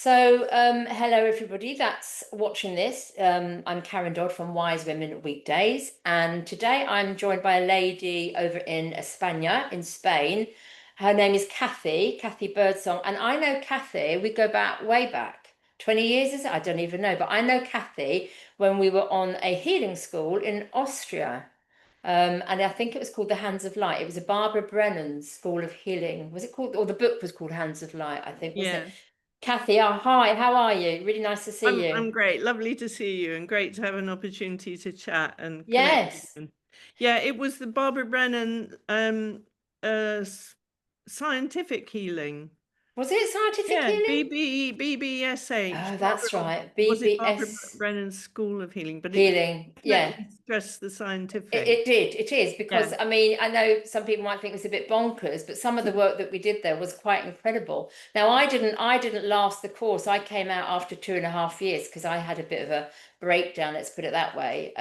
Hello everybody that's watching this. I'm Karen Dodd from Wise Women Weekdays, and today I'm joined by a lady over in España, in Spain. Her name is Cathy Birdsong, and I know Cathy. We go back way back, 20 years, is it? I don't even know, but I know Cathy when we were on a healing school in Austria. And I think it was called the Hands of Light. It was a Barbara Brennan School of Healing. Was it called, or the book was called Hands of Light, I think, wasn't it? Yeah, Kathy, oh, hi, how are you? Really nice to see you. I'm great. Lovely to see you and great to have an opportunity to chat and connect Yes. again. Yeah, it was the Barbara Brennan scientific healing. Was it scientific Yeah, healing? BBSH. Oh, that's right. Was it Barbara BBS Brennan School of Healing? But it healing. Yeah. definitely stressed the It, scientific. it did. It is Yeah. because I mean I know some people might think it's a bit bonkers, but some of the work that we did there was quite incredible. Now I didn't last the course. I came out after 2.5 years because I had a bit of a breakdown. Let's put it that way.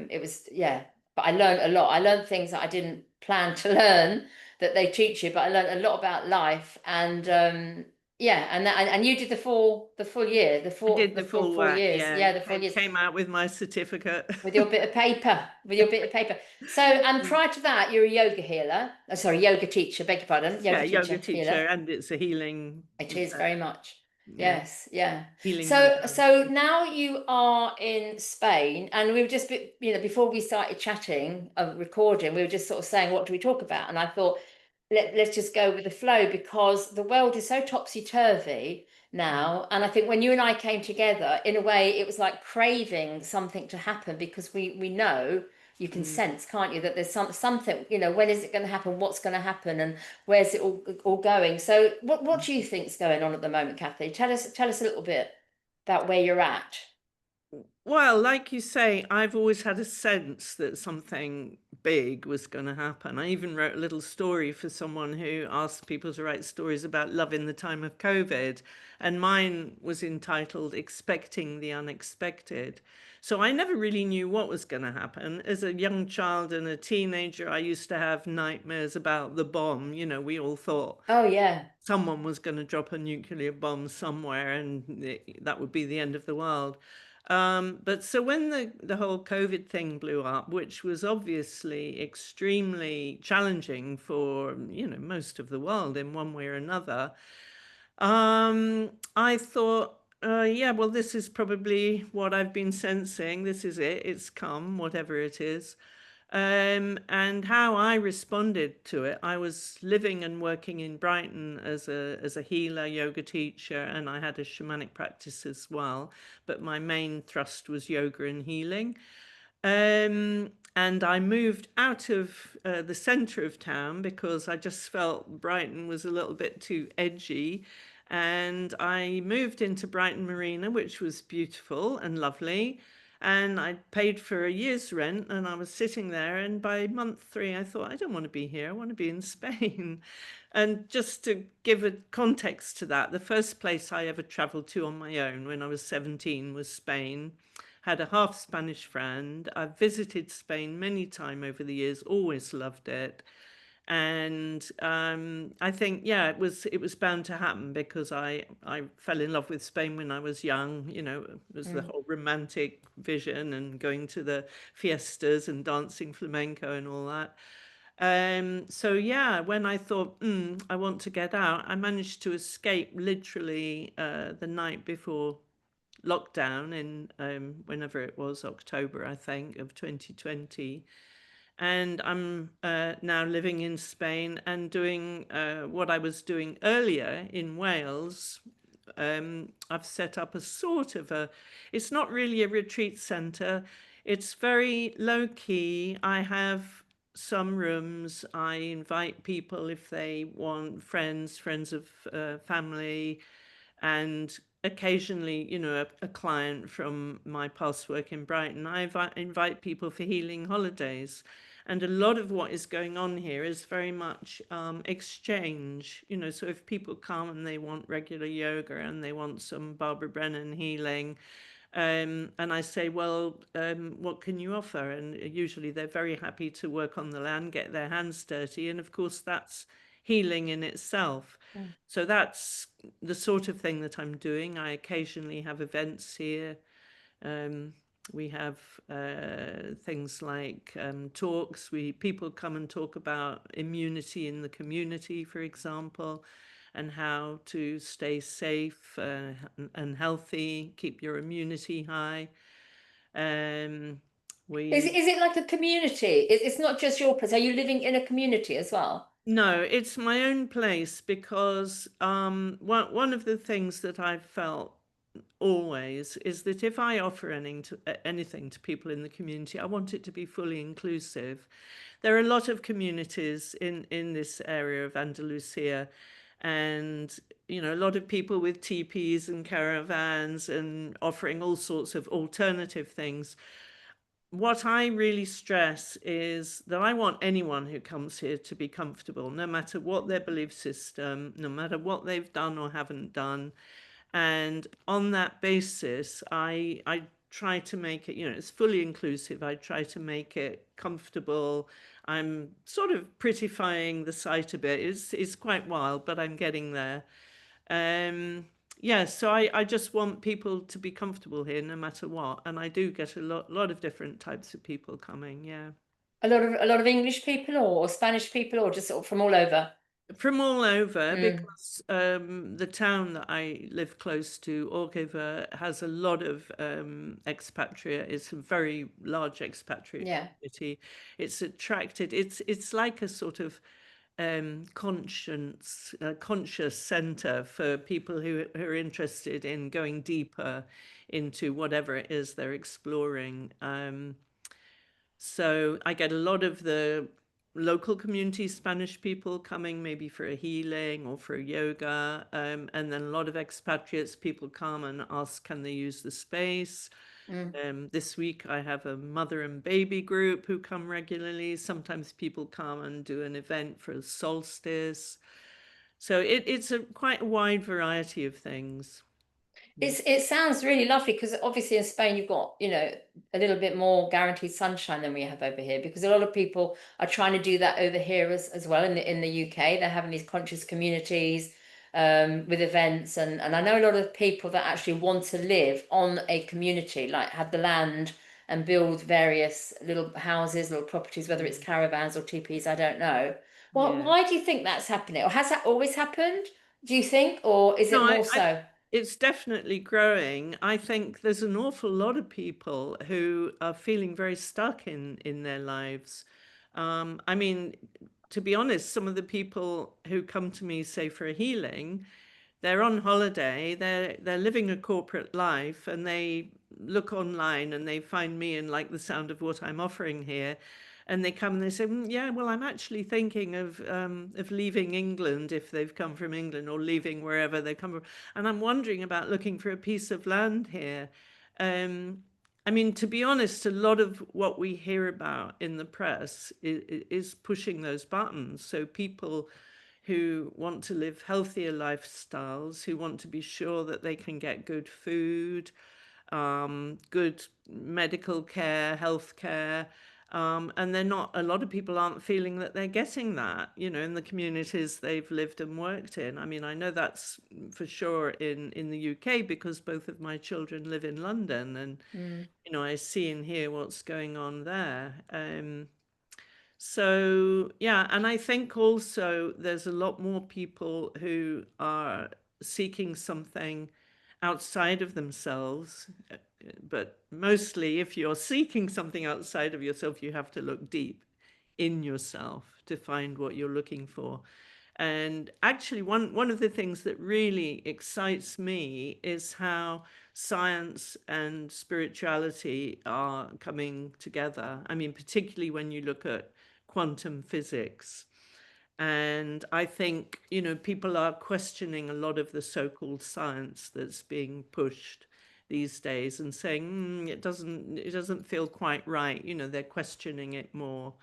It was yeah, but I learned a lot. I learned things that I didn't plan to learn that they teach you, but I learned a lot about life and yeah, and you did the full year, the I full did the the full full four whack. years. Yeah, Yeah, the full years came out with my certificate. with your bit of paper, with your bit of paper. So, and prior to that, you're a yoga healer. Sorry, yoga teacher. Beg your pardon, Yeah, yoga yoga teacher, healer. teacher, and it's a healing, It is uh, very much. yeah, Yes, yeah. healing So modality. now you are in Spain, and we were just, before we started chatting, recording, we were just sort of saying, what do we talk about? And I thought, let's just go with the flow because the world is so topsy-turvy now. And I think when you and I came together, in a way, it was like craving something to happen because we know you can Mm. sense, can't you, that there's something, when is it going to happen? What's going to happen? And where's it all going? So what do you think's going on at the moment, Cathy? Tell us a little bit about where you're at. Well, like you say, I've always had a sense that something big was going to happen. I even wrote a little story for someone who asked people to write stories about love in the time of COVID, and mine was entitled Expecting the Unexpected. So I never really knew what was going to happen. As a young child and a teenager, I used to have nightmares about the bomb. We all thought Oh yeah. someone was going to drop a nuclear bomb somewhere and that would be the end of the world. But so when the whole COVID thing blew up, which was obviously extremely challenging for, most of the world in one way or another, I thought, yeah, well, this is probably what I've been sensing. This is it. It's come, whatever it is. And how I responded to it, I was living and working in Brighton as a healer, yoga teacher, and I had a shamanic practice as well. But my main thrust was yoga and healing. And I moved out of the centre of town because I just felt Brighton was a little bit too edgy. And I moved into Brighton Marina, which was beautiful and lovely. And I paid for a year's rent and I was sitting there. And by month 3, I thought, I don't want to be here. I want to be in Spain. And just to give a context to that, the first place I ever traveled to on my own when I was 17 was Spain. Had a half Spanish friend. I've visited Spain many times over the years, always loved it. And I think, yeah, it was bound to happen because I fell in love with Spain when I was young. It was the Mm. whole romantic vision and going to the fiestas and dancing flamenco and all that. So yeah, when I thought, I want to get out, I managed to escape literally the night before lockdown in whenever it was, October, I think, of 2020. And I'm now living in Spain and doing what I was doing earlier in Wales. I've set up a sort of it's not really a retreat center. It's very low key. I have some rooms. I invite people if they want, friends of family, and occasionally, a client from my past work in Brighton. I invite people for healing holidays. And a lot of what is going on here is very much exchange. So if people come and they want regular yoga and they want some Barbara Brennan healing, and I say, well, what can you offer? And usually they're very happy to work on the land, get their hands dirty. And of course, that's healing in itself. Mm. So that's the sort of thing that I'm doing. I occasionally have events here. Um, we have things like talks. People come and talk about immunity in the community, for example, and how to stay safe and healthy, keep your immunity high. Um, we Is it like a community? It's not just your place. Are you living in a community as well? No, it's my own place because one of the things that I've felt always is that if I offer anything to people in the community, I want it to be fully inclusive. There are a lot of communities in this area of Andalusia, and a lot of people with teepees and caravans and offering all sorts of alternative things. What I really stress is that I want anyone who comes here to be comfortable, no matter what their belief system, no matter what they've done or haven't done. And on that basis, I try to make it, it's fully inclusive. I try to make it comfortable. I'm sort of prettifying the site a bit. It's quite wild, but I'm getting there. Um, yeah, so I just want people to be comfortable here no matter what. And I do get a lot of different types of people coming, yeah. A lot of English people or Spanish people or just sort of from all over? From all over, Mm. because the town that I live close to, Orgeva, has a lot of expatriate. It's a very large expatriate Yeah. community. It's like a sort of conscious center for people who are interested in going deeper into whatever it is they're exploring. So I get a lot of the local community Spanish people coming maybe for a healing or for a yoga. And then a lot of expatriates, people come and ask, can they use the space? Mm. This week I have a mother and baby group who come regularly. Sometimes people come and do an event for a solstice. So it's quite a wide variety of things. It sounds really lovely because obviously in Spain you've got, a little bit more guaranteed sunshine than we have over here because a lot of people are trying to do that over here as well in the UK. They're having these conscious communities with events and I know a lot of people that actually want to live on a community, like have the land and build various little houses, little properties, whether it's Mm. caravans or teepees, I don't know. Well, Yeah. why do you think that's happening? Or has that always happened, do you think? Or is No, it more so? it's definitely growing. I think there's an awful lot of people who are feeling very stuck in their lives. I mean, to be honest, some of the people who come to me, say for a healing, they're on holiday, they're living a corporate life, and they look online and they find me and like the sound of what I'm offering here, and they come and they say, yeah, well, I'm actually thinking of leaving England if they've come from England, or leaving wherever they come from, and I'm wondering about looking for a piece of land here. Um, I mean, to be honest, a lot of what we hear about in the press is pushing those buttons. So people who want to live healthier lifestyles, who want to be sure that they can get good food, good medical care, health care. And a lot of people aren't feeling that they're getting that, in the communities they've lived and worked in. I mean, I know that's for sure in the UK because both of my children live in London, and, Mm. I see and hear what's going on there. So, yeah, and I think also there's a lot more people who are seeking something outside of themselves. But mostly, if you're seeking something outside of yourself, you have to look deep in yourself to find what you're looking for. And actually, one of the things that really excites me is how science and spirituality are coming together. I mean, particularly when you look at quantum physics. And I think, people are questioning a lot of the so-called science that's being pushed these days and saying, it doesn't feel quite right. They're questioning it more.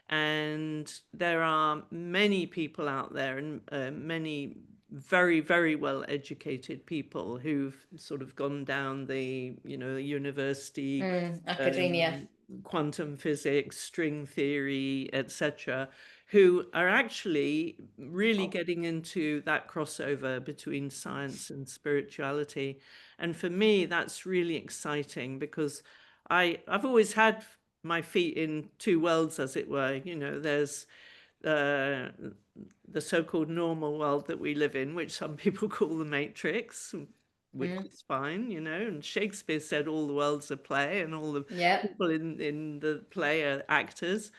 And there are many people out there, and many very, very well educated people who've sort of gone down the, university, Mm. Academia. um, quantum physics, string theory, etc., who are actually really getting into that crossover between science and spirituality. And for me, that's really exciting because I've always had my feet in two worlds, as it were. You know, there's uh, the so-called normal world that we live in, which some people call the Matrix, which Mm. is fine, you know. And Shakespeare said all the world's a play, and all the Yep. people in the play are actors.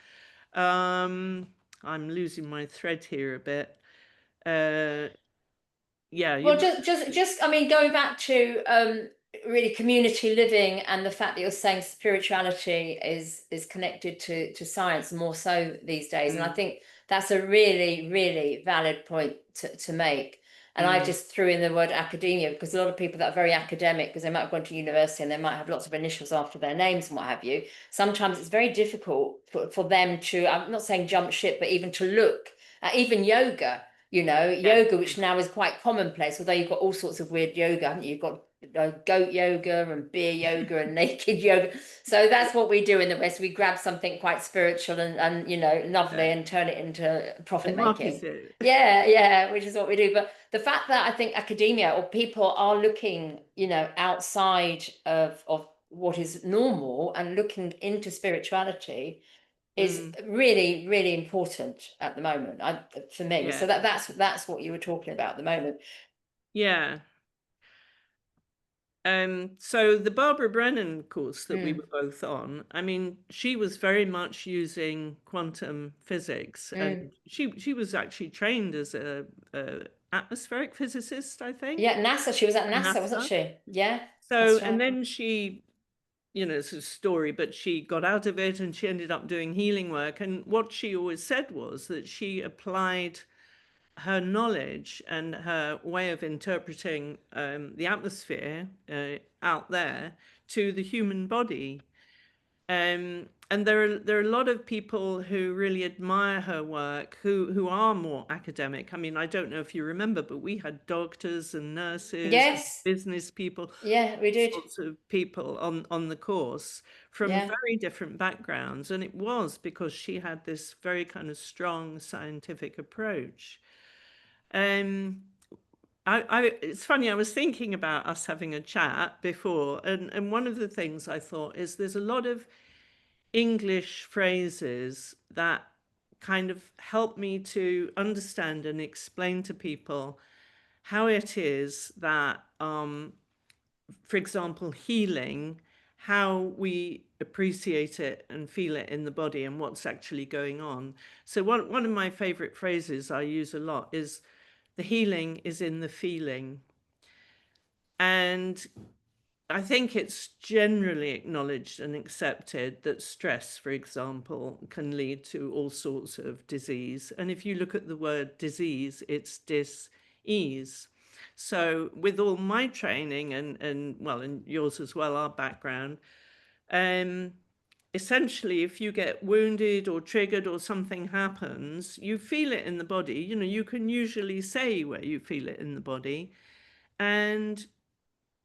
Um, I'm losing my thread here a bit. Uh, yeah, Well, you. just, I mean, going back to really community living and the fact that you're saying spirituality is connected to science more so these days, and I Mm, think that's a really, really valid point to make. And I mm, just threw in the word academia because a lot of people that are very academic, because they might have gone to university and they might have lots of initials after their names and what have you. Sometimes it's very difficult for them to, I'm not saying jump ship, but even to look at even yoga, yeah, yoga, which now is quite commonplace, although you've got all sorts of weird yoga, haven't you? You've got goat yoga and beer yoga and naked yoga. So that's what we do in the West. We grab something quite spiritual and lovely yeah. and turn it into profit And market making. it. Yeah, yeah, which is what we do. But the fact that I think academia or people are looking, outside of what is normal and looking into spirituality is Mm, really, really important at the moment, for me. So yeah, that's what you were talking about at the moment. yeah. So the Barbara Brennan course that we Mm, were both on, I mean, she was very much using quantum physics, and mm. she was actually trained as a atmospheric physicist, I think, Yeah, NASA. She was at at NASA, wasn't NASA. she? Yeah, So, that's and right. then she, you know, it's a story, but she got out of it and she ended up doing healing work. And what she always said was that she applied her knowledge and her way of interpreting the atmosphere out there to the human body. And there are a lot of people who really admire her work, who are more academic. I mean, I don't know if you remember, but we had doctors and nurses, Yes. business people, Yeah, we all did. sorts of people on the course from Yeah. very different backgrounds, and it was because she had this very kind of strong scientific approach. Um, it's funny, I was thinking about us having a chat before, and one of the things I thought is there's a lot of English phrases that kind of help me to understand and explain to people how it is that, for example, healing, how we appreciate it and feel it in the body and what's actually going on. So, one of my favorite phrases I use a lot is the healing is in the feeling. And I think it's generally acknowledged and accepted that stress, for example, can lead to all sorts of disease. And if you look at the word disease, it's dis-ease. So with all my training and well, and yours as well, our background, um, essentially, if you get wounded or triggered or something happens, you feel it in the body. You know, you can usually say where you feel it in the body. And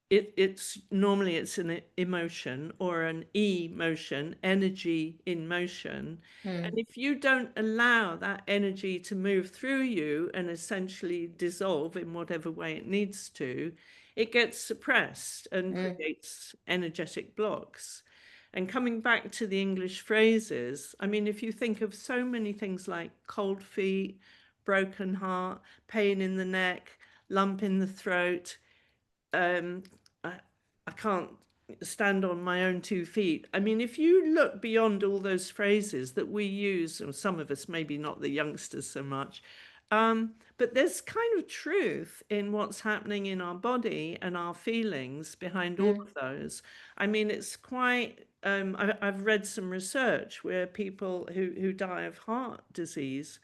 it's normally it's an emotion or an emotion, energy in motion. And Mm, if you don't allow that energy to move through you and essentially dissolve in whatever way it needs to, it gets suppressed and mm. creates energetic blocks. And coming back to the English phrases, I mean, if you think of so many things like cold feet, broken heart, pain in the neck, lump in the throat, um, I, I can't stand on my own 2 feet. I mean, if you look beyond all those phrases that we use, or some of us, maybe not the youngsters so much, but there's kind of truth in what's happening in our body and our feelings behind all Mm. of those. I mean, it's quite. I've read some research where people who die of heart disease,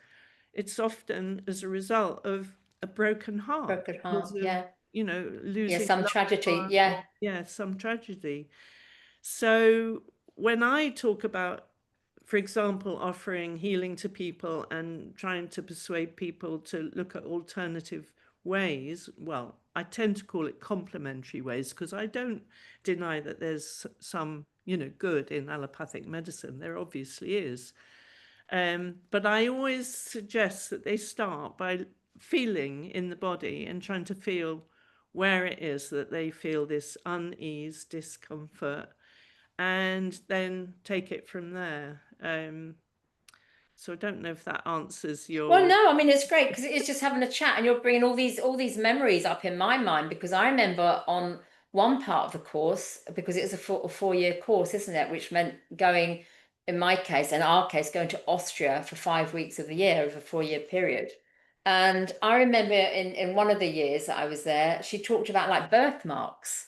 it's often as a result of a broken heart Broken because heart. of, Yeah. you know, Yeah. losing Some loved tragedy. ones Yeah. or, yeah, some tragedy. So when I talk about, for example, offering healing to people and trying to persuade people to look at alternative ways, well, I tend to call it complementary ways because I don't deny that there's some, you know, good in allopathic medicine. There obviously is. But I always suggest that they start by feeling in the body and trying to feel where it is that they feel this unease, discomfort, and then take it from there. So I don't know if that answers Well, your. no, I mean it's great because it's just having a chat and you're bringing all these memories up in my mind because I remember on one part of the course because it was a 4 year course, isn't it? Which meant going, in my case, in our case, going to Austria for 5 weeks of the year over a 4 year period. And I remember in one of the years that I was there, she talked about like birthmarks.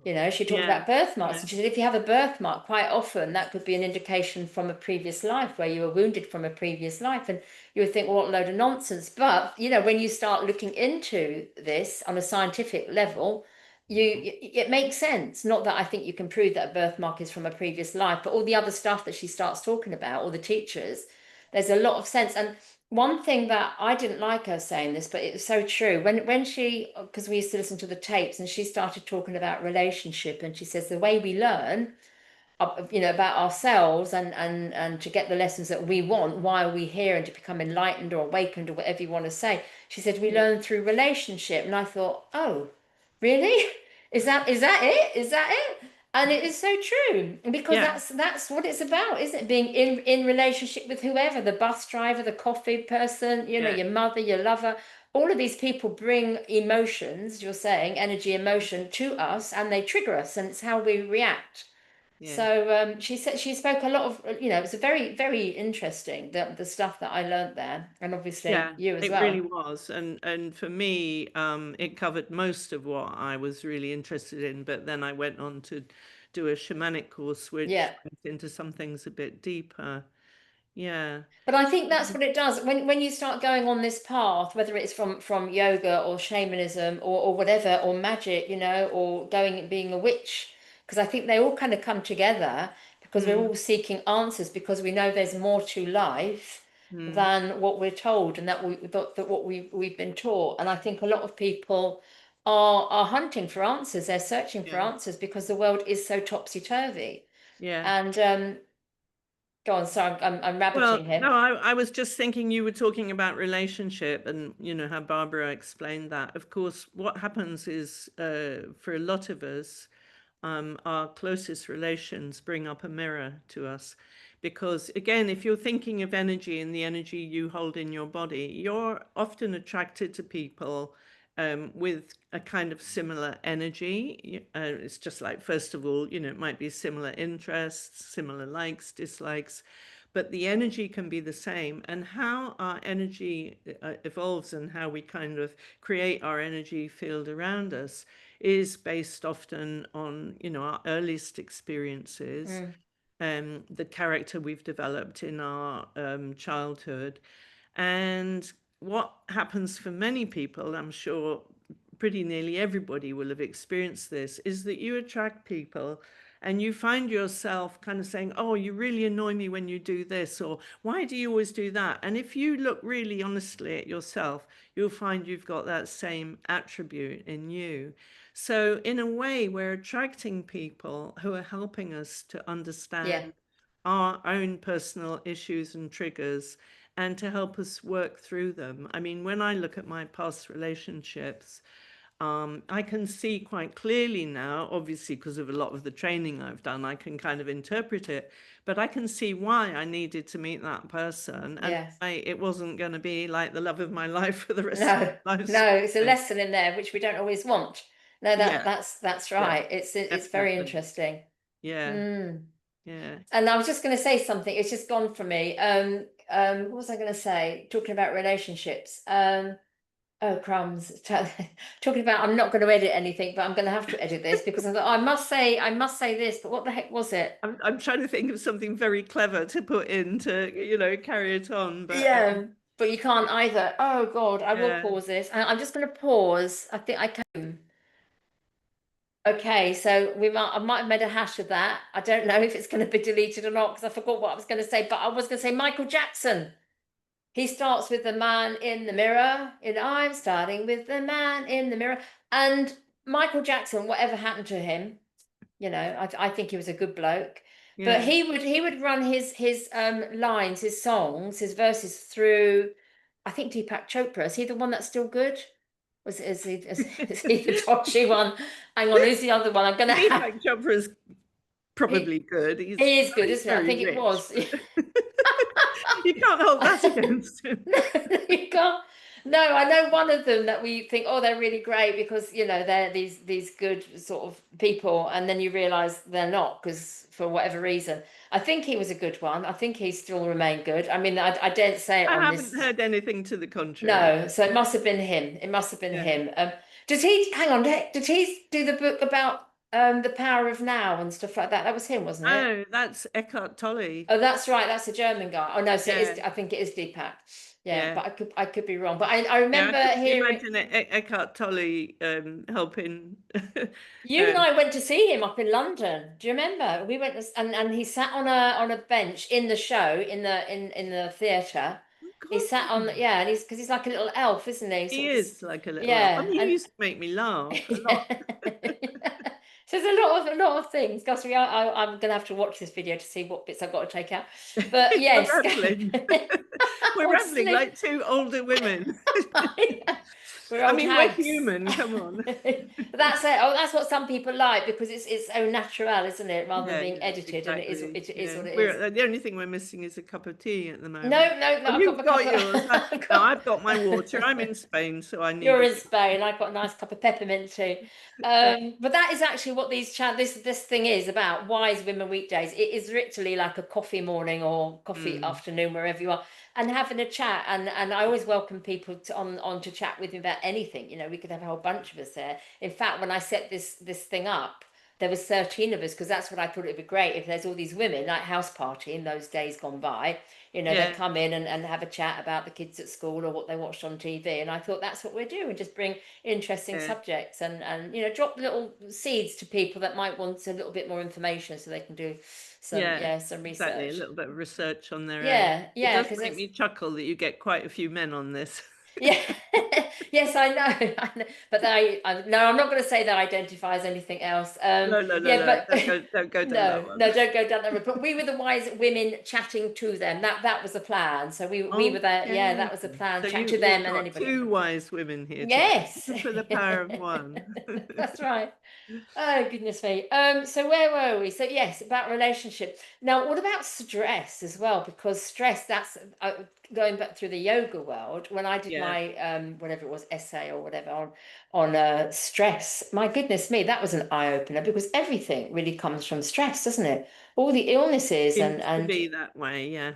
She talked Yeah, about birthmarks. yeah, And she said, if you have a birthmark, quite often that could be an indication from a previous life where you were wounded from a previous life. And you would think, well, what a load of nonsense. But, when you start looking into this on a scientific level, it makes sense. Not that I think you can prove that a birthmark is from a previous life, but all the other stuff that she starts talking about, all the teachers, there's a lot of sense. And one thing that I didn't like her saying this, but it was so true. When she, because we used to listen to the tapes, and she started talking about relationship, and she says the way we learn, about ourselves and to get the lessons that we want, why are we here, and to become enlightened or awakened or whatever you want to say. She said we yeah, learn through relationship, and I thought, oh, really? Is that it? Is that it? And it is so true because yeah, that's what it's about, isn't it? Being in relationship with whoever, the bus driver, the coffee person, yeah, your mother, your lover. All of these people bring emotions, you're saying, energy, emotion to us, and they trigger us, and it's how we react. yeah. So she said she spoke a lot of, it was a very, very interesting the stuff that I learned there, and obviously Yeah, you as it really well. was. And for me, it covered most of what I was really interested in. But then I went on to do a shamanic course, which Yeah. went into some things a bit deeper. Yeah. But I think that's what it does. When you start going on this path, whether it's from yoga or shamanism or whatever, or magic, or going and being a witch, because I think they all kind of come together because we're Mm, all seeking answers because we know there's more to life mm, than what we're told and that what we've been taught. And I think a lot of people are hunting for answers. They're searching for yeah. answers because the world is so topsy-turvy. Yeah. And go on, sorry, I'm Well, rabbiting no, here. I was just thinking you were talking about relationship and, how Barbara explained that. Of course, what happens is for a lot of us, our closest relations bring up a mirror to us. Because again, if you're thinking of energy and the energy you hold in your body, you're often attracted to people with a kind of similar energy. It's just like, first of all, it might be similar interests, similar likes, dislikes, but the energy can be the same. And how our energy evolves and how we kind of create our energy field around us is based often on, our earliest experiences, Mm, the character we've developed in our childhood. And what happens for many people, I'm sure pretty nearly everybody will have experienced this, is that you attract people and you find yourself kind of saying, oh, you really annoy me when you do this, or why do you always do that? And if you look really honestly at yourself, you'll find you've got that same attribute in you. So, in a way, we're attracting people who are helping us to understand yeah. our own personal issues and triggers and to help us work through them. I mean, when I look at my past relationships, I can see quite clearly now, obviously, because of a lot of the training I've done, I can kind of interpret it, but I can see why I needed to meet that person and Yeah. why it wasn't going to be like the love of my life for the rest of No, my life. Sort no, it's a of thing. lesson in there which we don't always want. No, that Yeah, that's yeah, right. It's very definitely. interesting. Yeah, Mm. yeah. And I was just going to say something. It's just gone from me. What was I going to say? Talking about relationships. Oh, crumbs. Talking about, I'm not going to edit anything, but I'm going to have to edit this because I thought, I must say this, but what the heck was it? I'm trying to think of something very clever to put in to, carry it on, but Yeah, but you can't either. Oh God, I will yeah. pause this. I'm just going to pause. I think I can. Okay, so I might have made a hash of that. I don't know if it's going to be deleted or not because I forgot what I was going to say, but I was going to say Michael Jackson. He starts with the man in the mirror, and I'm starting with the man in the mirror. And Michael Jackson, whatever happened to him, I think he was a good bloke. But Yeah. he would run his lines, his songs, his verses through, I think Deepak Chopra. Is he the one that's still good? Is he the dodgy one? Hang on, who's the other one? I'm gonna have Deepak Chopra is he probably good. He's he is good, very, isn't it? I very think it rich, was. but you can't hold that against him. No, you can't. No, I know one of them that we think, oh, they're really great because they're these good sort of people, and then you realise they're not because for whatever reason. I think he was a good one. I think he still remained good. I mean, I daren't say it I on haven't this. heard anything to the contrary. No, so it must have been him. It must have been Yeah. him. Does he? Hang on. Did he do the book about the power of now and stuff like that? That was him, wasn't it? Oh, that's Eckhart Tolle. Oh, that's right. That's a German guy. Oh no, so it is. Yeah, I think it is Deepak. Yeah, yeah. but I could be wrong. But I Yeah, I remember couldn't hearing imagine Eckhart Tolle helping. you and um, I went to see him up in London. Do you remember? We went and he sat on a bench in the show in the theatre. of He course, sat on yeah, and he's because he's like a little elf, isn't he? he Sort of is like a little elf. I yeah, mean, he and used to make me laugh a lot. yeah. So there's a lot of things. Gosh, I'm gonna have to watch this video to see what bits I've got to take out. But We're yes, rambling. We're rambling obviously. like two older women. We're I old mean, we're hags. human. Come on. That's it. Oh, that's what some people like because it's so natural, isn't it? Rather than Yeah, being yeah, edited, and exactly. it is Yeah, what it is. we're the only thing we're missing is a cup of tea at the moment. No, Well, I've got you've my cup got of. yours. I've No, got, I've got my water. I'm in Spain, so I need You're a in cup. Spain. I've got a nice cup of peppermint too. Yeah, But that is actually what this thing is about. Wise Women Weekdays. It is literally like a coffee morning or coffee mm, afternoon, wherever you are, and having a chat. And I always welcome people on to chat with me about anything. We could have a whole bunch of us there. In fact, when I set this thing up, there was 13 of us because that's what I thought it'd be great if there's all these women like house party in those days gone by. They'd yeah, come in and have a chat about the kids at school or what they watched on TV. And I thought that's what we're doing, just bring interesting yeah, subjects and drop little seeds to people that might want a little bit more information so they can do yeah. some Exactly. A research. little bit of research on their own. Yeah, It yeah, does because make it's me chuckle that you get quite a few men on this. yeah, yes, I know, I know. But no, I'm not going to say that identify as anything else. No, no, no, Yeah, no. but Don't go down that no, one. no, don't go down that road. But we were the wise women chatting to them. That was the plan. So we were there. Yeah, Okay. that was the plan. So Chat to you've them and got anybody else. two wise women here today Yes, for the power of one. that's right. Oh, goodness me. So where were we? So yes, about relationship. Now, what about stress as well? Because stress, that's going back through the yoga world. When I did Yeah. my whatever it was, essay or whatever on stress, my goodness me, that was an eye opener because everything really comes from stress, doesn't it? All the illnesses Seems to and be that way, yeah.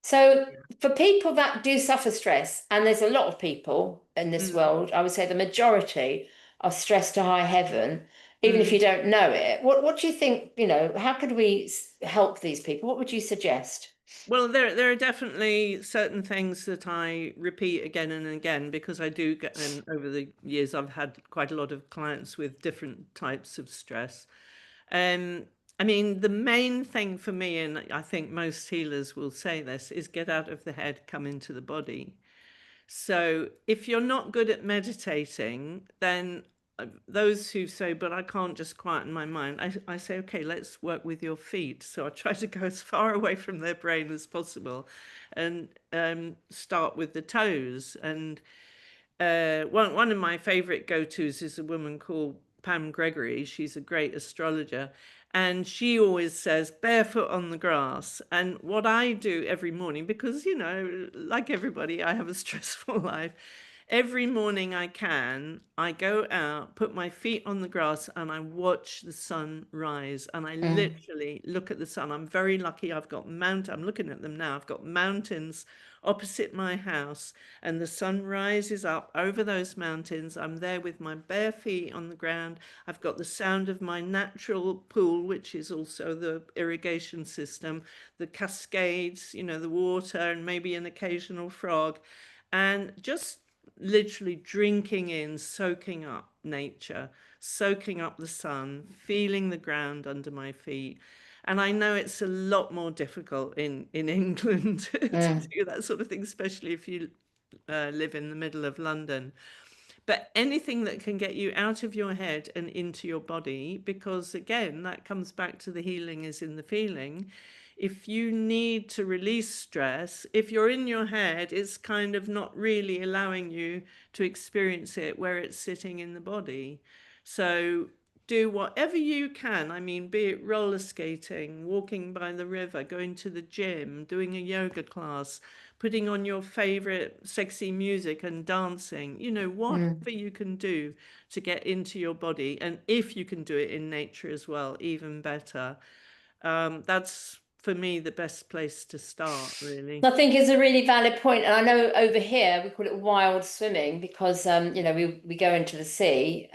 so for people that do suffer stress, and there's a lot of people in this Mm, world, I would say the majority are stressed to high heaven, even if you mm. don't know it. What do you think, how could we help these people? What would you suggest? Well, there are definitely certain things that I repeat again and again because I do get, and over the years I've had quite a lot of clients with different types of stress. Um, I mean, the main thing for me, and I think most healers will say this, is get out of the head, come into the body. So if you're not good at meditating, then those who say, but I can't just quieten my mind, I say, okay, let's work with your feet. So I try to go as far away from their brain as possible and start with the toes. And one of my favorite go-tos is a woman called Pam Gregory. She's a great astrologer. And she always says barefoot on the grass. And what I do every morning, because, like everybody, I have a stressful life. Every morning I go out, put my feet on the grass, and I watch the sun rise. And I Mm, literally look at the sun. I'm very lucky. I'm looking at them now. I've got mountains opposite my house, and the sun rises up over those mountains. I'm there with my bare feet on the ground. I've got the sound of my natural pool, which is also the irrigation system, the cascades, the water, and maybe an occasional frog, and just literally drinking in, soaking up nature, soaking up the sun, feeling the ground under my feet. And I know it's a lot more difficult in England to mm, do that sort of thing, especially if you live in the middle of London. but anything that can get you out of your head and into your body, because again, that comes back to the healing is in the feeling. If you need to release stress, if you're in your head, it's kind of not really allowing you to experience it where it's sitting in the body. So do whatever you can. I mean, be it roller skating, walking by the river, going to the gym, doing a yoga class, putting on your favorite sexy music and dancing, whatever Mm. you can do to get into your body. And if you can do it in nature as well, even better. That's for me the best place to start, really. I think it's a really valid point, and I know over here we call it wild swimming because we go into the sea,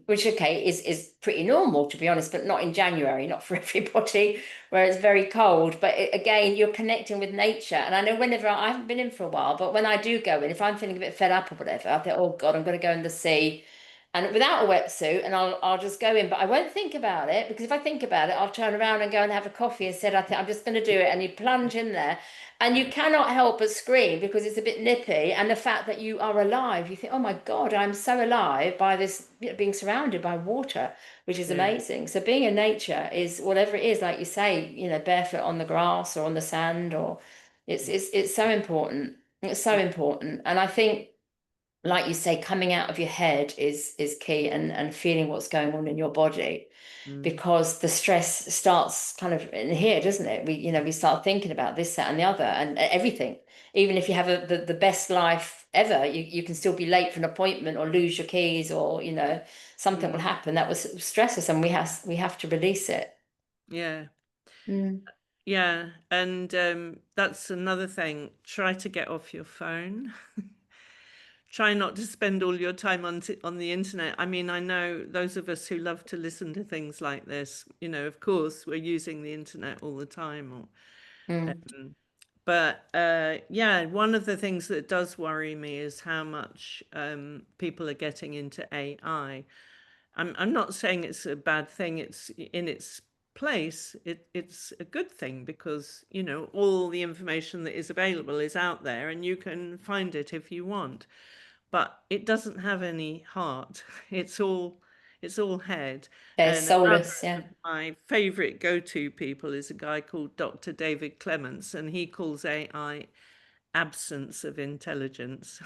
which okay is pretty normal to be honest, but not in January, not for everybody, where it's very cold. But again, you're connecting with nature, and I know whenever I haven't been in for a while, but when I do go in, if I'm feeling a bit fed up or whatever, I think, oh God, I'm going to go in the sea and without a wetsuit, and I'll just go in, but I won't think about it because if I think about it, I'll turn around and go and have a coffee instead. I think I'm just going to do it, and you plunge in there, and you cannot help but scream because it's a bit nippy, and the fact that you are alive, you think, oh my God, I'm so alive by this being surrounded by water, which is Yeah. amazing. So being in nature is whatever it is, like you say, barefoot on the grass or on the sand, or it's so important. It's so important, and I think like you say, coming out of your head is key and feeling what's going on in your body Mm. because the stress starts kind of in here, doesn't it? We start thinking about this, that, and the other, and everything. Even if you have the best life ever, you can still be late for an appointment or lose your keys or something will Mm. happen that will stress us, and we have to release it. Yeah. Mm, Yeah. And that's another thing. Try to get off your phone. Try not to spend all your time on the internet. I mean, I know those of us who love to listen to things like this, of course, we're using the internet all the time. mm. But yeah, one of the things that does worry me is how much people are getting into AI. I'm not saying it's a bad thing. It's in its place. It's a good thing because, all the information that is available is out there and you can find it if you want. But it doesn't have any heart. It's all head. They're And another soulless, yeah. of my favorite go-to people is a guy called Dr. David Clements, and he calls AI absence of intelligence.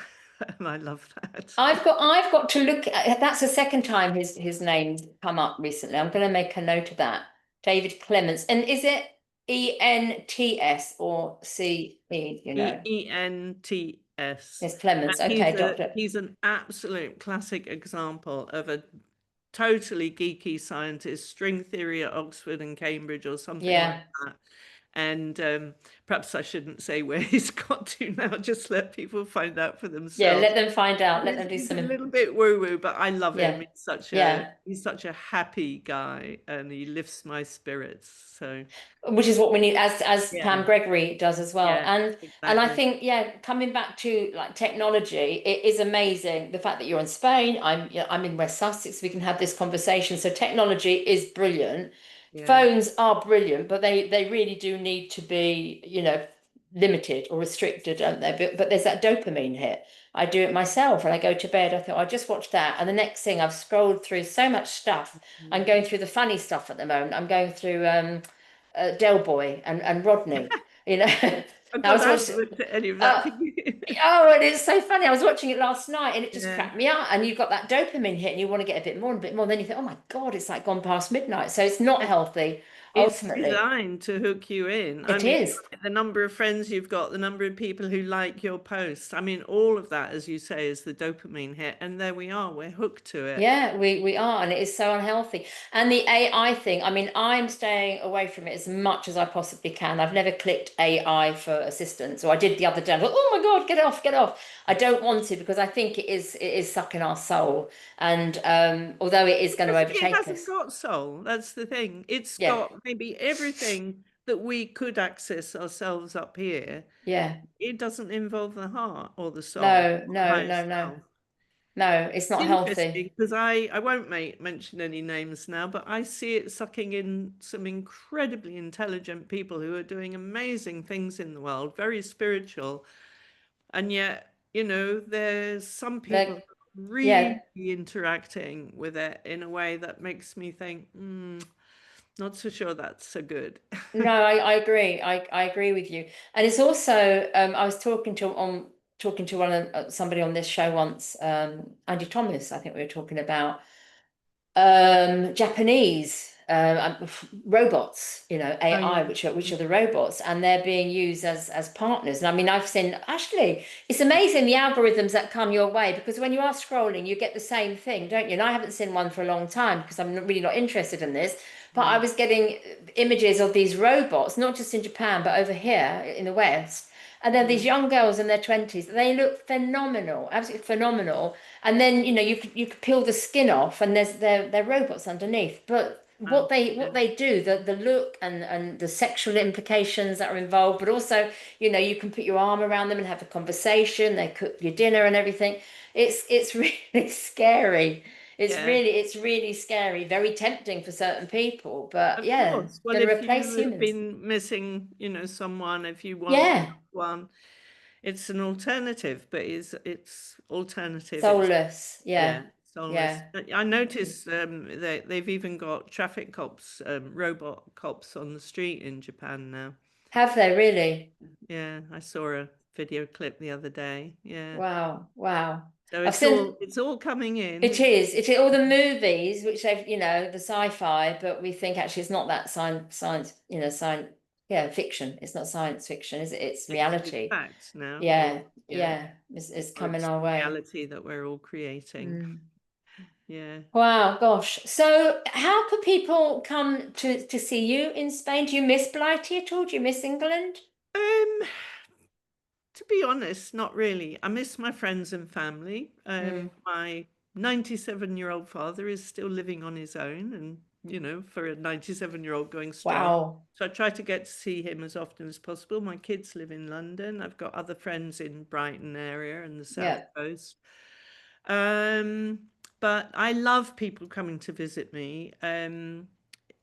And I love that. I've got to look at that's the second time his name's come up recently. I'm going to make a note of that. David Clements. And is it ENTS or CE, EENTS. It's And Clements. he's Okay, a doctor. he's an absolute classic example of a totally geeky scientist, string theory at Oxford and Cambridge or something like Yeah. that. And perhaps I shouldn't say where he's got to now, just let people find out for Yeah, themselves. let them find out. Let He's, them do he's a some little bit woo-woo, but I love him. yeah. He's such a Yeah. he's such a happy guy and he lifts my spirits. So Which is what we need as Pam yeah, Gregory does as well. yeah, And I exactly. think, yeah, coming back to like technology, it is amazing the fact that you're in Spain. I'm in West Sussex. We can have this conversation. So technology is brilliant. Yeah. Phones are brilliant, but they really do need to be, limited or restricted, don't they? But there's that dopamine hit. I do it myself when I go to bed. I thought I just watched that, and the next thing I've scrolled through so much stuff. I'm Mm. going through the funny stuff at the moment. I'm going through Del Boy and Rodney. Oh I God, was I haven't watching. looked at any of that Uh, for you. oh, and it's so funny. I was watching it last night, and it just Yeah. cracked me up. And you've got that dopamine hit, and you want to get a bit more and a bit more. And then you think, oh my God, it's like gone past midnight. So it's not healthy It's ultimately. designed to hook you in. I It mean, is. the number of friends you've got, the number of people who like your posts. I mean, all of that, as you say, is the dopamine hit. And there we are, we're hooked to it. Yeah, we are, and it is so unhealthy. And the AI thing, I mean, I'm staying away from it as much as I possibly can. I've never clicked AI for assistance, or I did the other day. I thought, oh my God, get off, get off. I don't want to because I think it is sucking our soul. And although it is going to It overtake hasn't us. got soul. That's the thing. It's Yeah, got maybe everything that we could access ourselves up here. yeah. It doesn't involve the heart or the soul, No, or the no, higher no, no. self. No, it's not Interesting healthy. because I won't mention any names now, but I see it sucking in some incredibly intelligent people who are doing amazing things in the world, very spiritual. And yet, there's some people who Like, are really Yeah. interacting with it in a way that makes me think, not so sure that's so good. No, I agree. I agree with you. And it's also I was talking to somebody on this show once, Andy Thomas, I think we were talking about Japanese robots, Oh AI, yeah. which are the robots, and they're being used as partners. And I mean, I've seen actually, it's amazing the algorithms that come your way because when you are scrolling, you get the same thing, don't you? And I haven't seen one for a long time because really not interested in this. But I Mm, was getting images of these robots, not just in Japan, but over here in the West. And then these mm. young girls in their 20s, they look phenomenal, absolutely phenomenal. And then you could peel the skin off, and they're robots underneath. But Wow. what Yeah. they do, the look and the sexual implications that are involved, but also you can put your arm around them and have a conversation. They cook your dinner and everything. It's really scary. Yeah. It's really scary. Very tempting for certain people, but Of yeah, course. Well, going to if replace you have humans. been missing, someone, if you want a Yeah, loved one, it's an alternative, but it's alternative. It's soulless. yeah, Yeah, soulless. yeah. I noticed they've even got traffic cops, robot cops on the street in Japan now. Have they really? Yeah, I saw a video clip the other day. Yeah. Wow, wow. So I've it's seen all coming in. it is. It is all the movies which they've, the sci-fi, but we think actually it's not that yeah, fiction. It's not science fiction, is it? It's It's reality. fact now, or Yeah, yeah, yeah. It's or coming it's our the way. reality that we're all creating. Mm. Yeah. Wow, gosh. So how could people come to see you in Spain? Do you miss Blighty at all? Do you miss England? Um, To be honest, not really. I miss my friends and family. Mm. My 97-year-old father is still living on his own, and for a 97-year-old going strong. Wow. So I try to get to see him as often as possible. My kids live in London. I've got other friends in Brighton area and the South Yeah. Coast. Um, but I love people coming to visit me.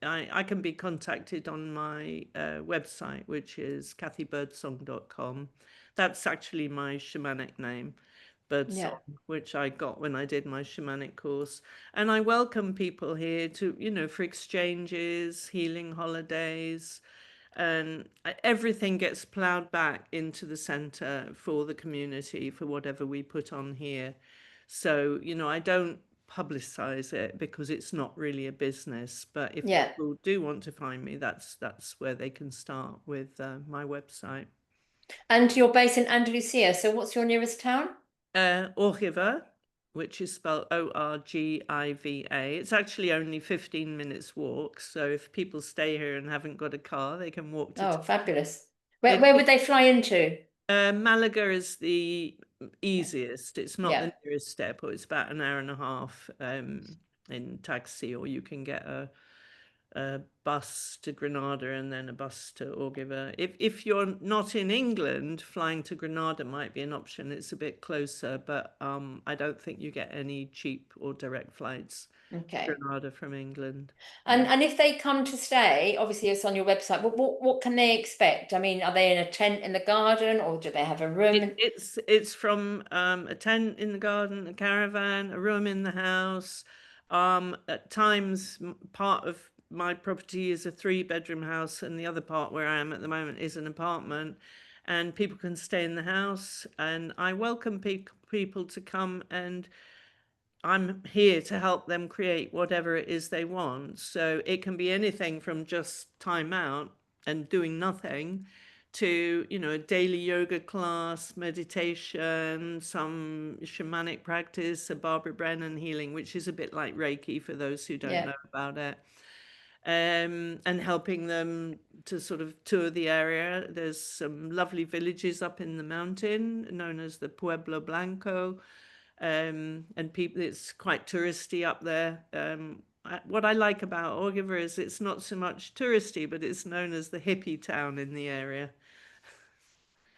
I can be contacted on my website, which is cathybirdsong.com. That's actually my shamanic name, Yeah. Birdsong, which I got when I did my shamanic course. And I welcome people here to, for exchanges, healing holidays, and everything gets plowed back into the center for the community for whatever we put on here. So, I don't publicize it because it's not really a business. But if Yeah. people do want to find me, that's where they can start with my website. And you're based in Andalusia, so what's your nearest town? Orgiva, which is spelled Orgiva. It's actually only 15 minutes walk. So if people stay here and haven't got a car, they can walk to Oh, town. fabulous. It, Where would it they fly into? Malaga is the Okay. easiest. It's not Yeah. the nearest step, or it's about an hour and a half in taxi, or you can get a bus to Granada and then a bus to Orgiva. If you're not in England, flying to Granada might be an option. It's a bit closer, but I don't think you get any cheap or direct flights to Okay. Granada from England. And Yeah. and if they come to stay, obviously it's on your website, but what can they expect? I mean, are they in a tent in the garden or do they have a room? It's from a tent in the garden, a caravan, a room in the house. At times, part of my property is a three-bedroom house, and the other part where I am at the moment is an apartment. And people can stay in the house, and I welcome people to come, and I'm here to help them create whatever it is they want. So it can be anything from just time out and doing nothing to, a daily yoga class, meditation, some shamanic practice, a Barbara Brennan healing, which is a bit like Reiki for those who don't Yeah. know about it. And helping them to sort of tour the area. There's some lovely villages up in the mountain known as the Pueblo Blanco, and people, it's quite touristy up there. What I like about Orgiver is it's not so much touristy, but it's known as the hippie town in the area.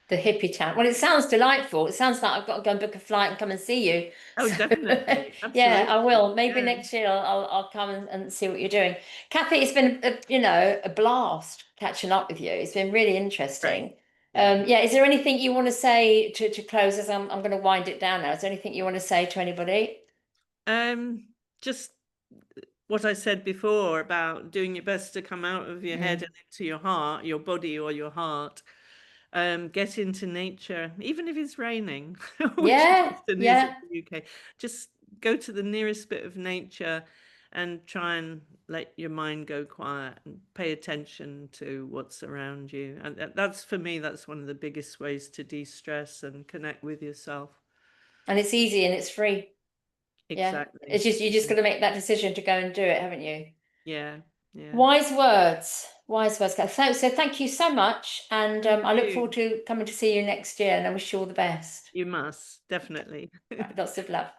The hippie town. Well, it sounds delightful. It sounds like I've got to go and book a flight and come and see you. Oh, So definitely, yeah, I absolutely, will. Maybe yeah. next year I'll come and see what you're doing. Kathy, it's been a blast catching up with you. It's been really Great. interesting. Yeah. Yeah, is there anything you want to say to close as I'm going to wind it down now? Is there anything you want to say to anybody? Just what I said before about doing your best to come out of your head Mm. and into your heart, your body or your heart. Get into nature, even if it's raining, which it Yeah, often is in yeah. the UK. Just go to the nearest bit of nature and try and let your mind go quiet and pay attention to what's around you. And that's for me, that's one of the biggest ways to de-stress and connect with yourself. And it's easy and it's free. Yeah. It's Exactly. just you just got to make that decision to go and do it, haven't you? Yeah, yeah. Wise words. Wise words. So thank you so much. And Thank I look forward you. to coming to see you next year and I wish you all the best. You must, definitely. Right, lots of love.